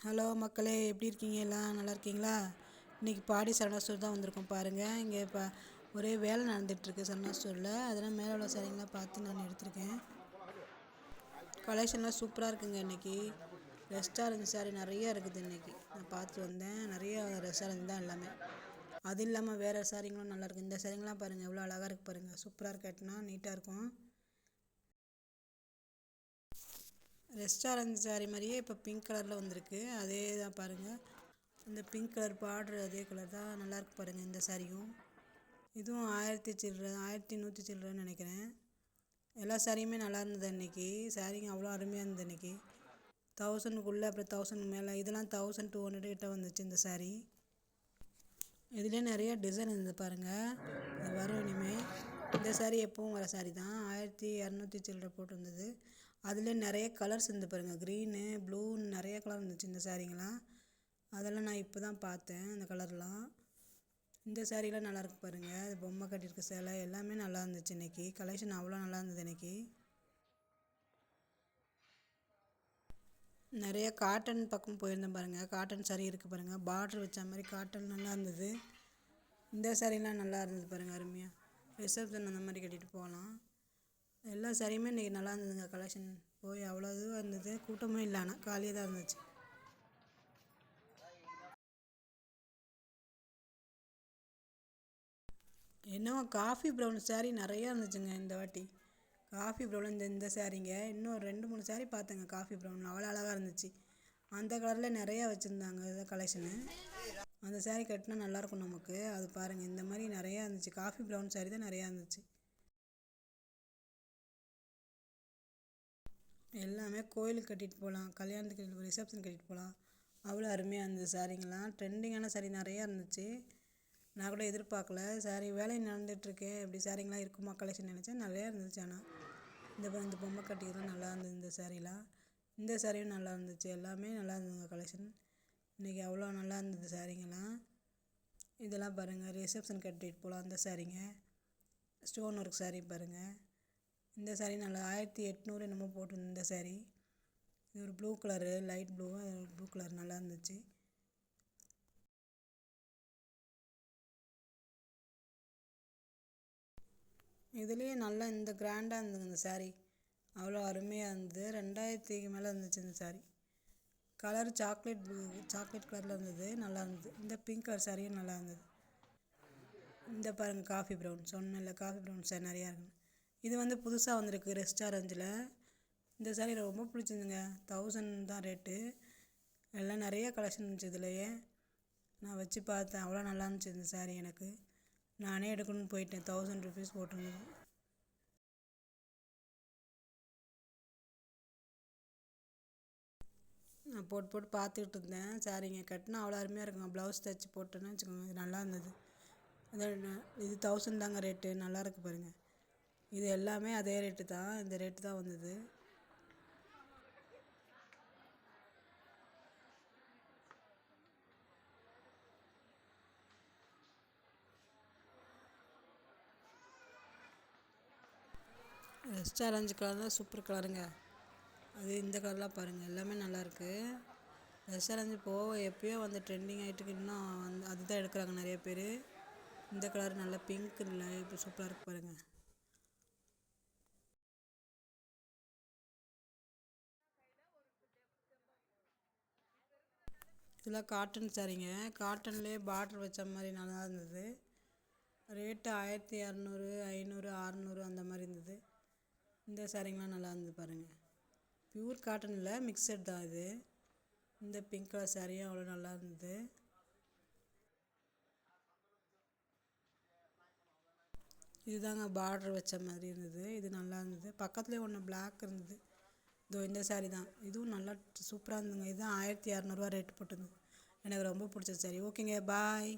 Hello மக்களே, எப்படி இருக்கீங்க? எல்லாம் நல்லா இருக்கீங்களா? இன்றைக்கி பாடி சரவணா ஸ்டோர் தான் வந்திருக்கோம் பாருங்கள். இங்கே இப்போ ஒரே வேலை நடந்துகிட்ருக்கு சரவணா ஸ்டோரில். அதெல்லாம் மேலே உள்ள சாரீங்களாம் பார்த்து நான் எடுத்திருக்கேன். கலெக்ஷன்லாம் சூப்பராக இருக்குங்க. இன்றைக்கி ரெஸ்டாரண்ட் சாரீ நிறையா இருக்குது. இன்றைக்கி நான் பார்த்துட்டு வந்தேன். நிறைய ரெஸ்டாரண்ட் தான் எல்லாமே. அது இல்லாமல் வேறு சாரீங்களும் நல்லாயிருக்கு. இந்த சாரீங்களாம் பாருங்கள், எவ்வளோ அழகாக இருக்குது பாருங்கள். சூப்பராக இருக்கட்டுனா நீட்டாக இருக்கும். ரெஸ்டாரண்ட் சாரீ மாதிரியே இப்போ பிங்க் கலரில் வந்திருக்கு. அதே தான் பாருங்கள். இந்த பிங்க் கலர் பார்டர் அதே கலர் தான், நல்லாயிருக்கு பாருங்கள். இந்த சாரியும் இதுவும் 1000 சில்லற, 1100 சில்லறன்னு நினைக்கிறேன். எல்லா சாரியுமே நல்லா இருந்தது இன்றைக்கி. சாரிங்க அவ்வளோ அருமையாக இருந்தது இன்றைக்கி. 1000க்குள்ளே, அப்புறம் 1000 மேலே, இதெல்லாம் 1200 கிட்ட வந்துச்சு இந்த சாரீ. இதுலேயே நிறைய டிசைன் இருந்தது பாருங்கள். இது வரும் இனிமேல். இந்த சாரீ எப்பவும் வர சாரீ தான். 1200 சில்லற போட்டிருந்தது. அதுலேயே நிறைய கலர்ஸ் இருந்து பாருங்கள். க்ரீனு, ப்ளூன்னு நிறைய கலர் இருந்துச்சு இந்த சாரீங்களாம். அதெல்லாம் நான் இப்போ தான் பார்த்தேன், இந்த கலர்லாம். இந்த சாரீலாம் நல்லாயிருக்கு பாருங்கள். அது பொம்மை கட்டியிருக்க சேலை எல்லாமே நல்லா இருந்துச்சு இன்றைக்கி. கலெக்ஷன் அவ்வளோ நல்லா இருந்தது இன்றைக்கி. நிறைய காட்டன் பக்கம் போயிருந்தேன் பாருங்கள். காட்டன் சாரீ இருக்குது பாருங்கள். பார்ட்ரு வச்ச மாதிரி காட்டன் நல்லா இருந்தது. இந்த சாரீலாம் நல்லா இருந்தது பாருங்கள், அருமையாக. ரிசப்ஷன் அந்த மாதிரி கட்டிகிட்டு போகலாம். எல்லா சாரியுமே இன்றைக்கி நல்லா இருந்ததுங்க. கலெக்ஷன் போய் அவ்வளோ இதுவாக இருந்தது. கூட்டமும் இல்லை, ஆனால் காலியாக தான் இருந்துச்சு. என்னவோ காஃபி ப்ரௌன் சாரீ நிறையா இருந்துச்சுங்க இந்த வாட்டி. காஃபி ப்ரௌன் இந்த சாரீங்க இன்னும் 2-3 சாரீ பார்த்தேங்க. காஃபி ப்ரௌன் அவ்வளோ அழகாக இருந்துச்சு. அந்த கலரில் நிறையா வச்சுருந்தாங்க இதை கலெக்ஷனு. அந்த சாரீ கட்டினா நல்லாயிருக்கும் நமக்கு. அது பாருங்கள், இந்த மாதிரி நிறையா இருந்துச்சு. காஃபி ப்ரௌன் சாரீ தான் நிறையா இருந்துச்சு. எல்லாமே கோயிலுக்கு கட்டிகிட்டு போகலாம், கல்யாணத்துக்கு ரிசப்ஷன் கட்டிகிட்டு போகலாம். அவ்வளோ அருமையாக இருந்தது சாரீங்களாம். ட்ரெண்டிங்கான சாரீ நிறையா இருந்துச்சு. நான் கூட எதிர்பார்க்கல. சாரீ வேலை நடந்துகிட்ருக்கேன், இப்படி சாரீங்களாம் இருக்குமா கலெக்ஷன் நினச்சேன். நிறையா இருந்துச்சு. ஆனால் இந்த பொம்மை கட்டிக்கிறதும் நல்லா இருந்தது. இந்த சாரீலாம், இந்த சாரியும் நல்லா இருந்துச்சு. எல்லாமே நல்லா இருந்ததுங்க கலெக்ஷன். இன்றைக்கி அவ்வளோ நல்லா இருந்தது சாரீங்களாம். இதெல்லாம் பாருங்கள், ரிசப்ஷன் கட்டிகிட்டு போகலாம் அந்த சாரீங்க. ஸ்டோன் ஒர்க் சாரீ பாருங்கள். இந்த சாரீ நல்லா 1800 என்னமோ போட்டிருந்தது இந்த சாரீ. இது ஒரு blue colour, light blue colour நல்லா இருந்துச்சு. இதுலேயே நல்லா இந்த கிராண்டாக இருந்ததுங்க இந்த சாரீ. அவ்வளோ அருமையாக இருந்தது. 2000க்கு மேலே இருந்துச்சு இந்த சாரீ. கலர் சாக்லேட் கலரில் இருந்தது, நல்லா இருந்தது. இந்த பிங்க் கலர் சாரியும் நல்லா இருந்தது. இந்த பாருங்கள், காஃபி ப்ரௌன் சொன்னேன்ல, காஃபி ப்ரௌன் சாரி நிறையா இருக்குன்னு. இது வந்து புதுசாக வந்திருக்கு ரெஸ்டாரண்ட்டில். இந்த சாரீ ரொம்ப பிடிச்சிருந்துங்க. 1000 தான் ரேட்டு. எல்லாம் நிறைய கலெக்ஷன் இருந்துச்சு இதுலையே. நான் வச்சு பார்த்தேன், அவ்வளோ நல்லா இருந்துச்சு இந்த சாரீ. எனக்கு நானே எடுக்கணும்னு போயிட்டேன். 1000 ருபீஸ் போட்டிருந்தது. நான் போட்டு பார்த்துக்கிட்டு இருந்தேன். சாரீங்க கட்டினா அவ்வளோ அருமையாக இருக்குங்க. ப்ளவுஸ் தைச்சி போட்டேன்னு வச்சுக்கோங்க, இது நல்லா இருந்தது. இது 1000 தாங்க ரேட்டு. நல்லா இருக்குது பாருங்கள். இது எல்லாமே அதே ரேட்டு தான், இந்த ரேட்டு தான் வந்தது. ரெஸ்டாரண்ட் கலர் தான் சூப்பர் கலருங்க. அது இந்த கலர்லாம் பாருங்கள், எல்லாமே நல்லாயிருக்கு. ரெஸ்டாரண்ட் எப்போயோ வந்து ட்ரெண்டிங் ஆகிட்டுருக்கு. இன்னும் வந்து அதுதான் எடுக்கிறாங்க நிறைய பேர். இந்த கலர் நல்லா பிங்க் இல்லை, இப்போ சூப்பராக இருக்குது பாருங்கள். இதெல்லாம் காட்டன் சாரீங்க. காட்டன்லேயே பார்டர் வச்ச மாதிரி நல்லா இருந்தது. ரேட்டு 1200, 500, 600 அந்த மாதிரி இருந்தது. இந்த சாரீங்களாம் நல்லா இருந்தது பாருங்கள். பியூர் காட்டன் இல்லை, மிக்சட் தான் இது. இந்த பிங்க் கலர் சாரியும் அவ்வளோ நல்லா இருந்தது. இதுதாங்க பார்டர் வச்ச மாதிரி இருந்தது. இது நல்லா இருந்தது. பக்கத்துலேயே ஒன்று பிளாக் இருந்தது. இந்த சாரீ தான், இதுவும் நல்லா சூப்பராக இருந்ததுங்க. இதுதான் 1200 ரூபா ரேட்டு போட்டிருந்தது. எனக்கு ரொம்ப பிடிச்ச சாரீ. ஓகேங்க, பாய்.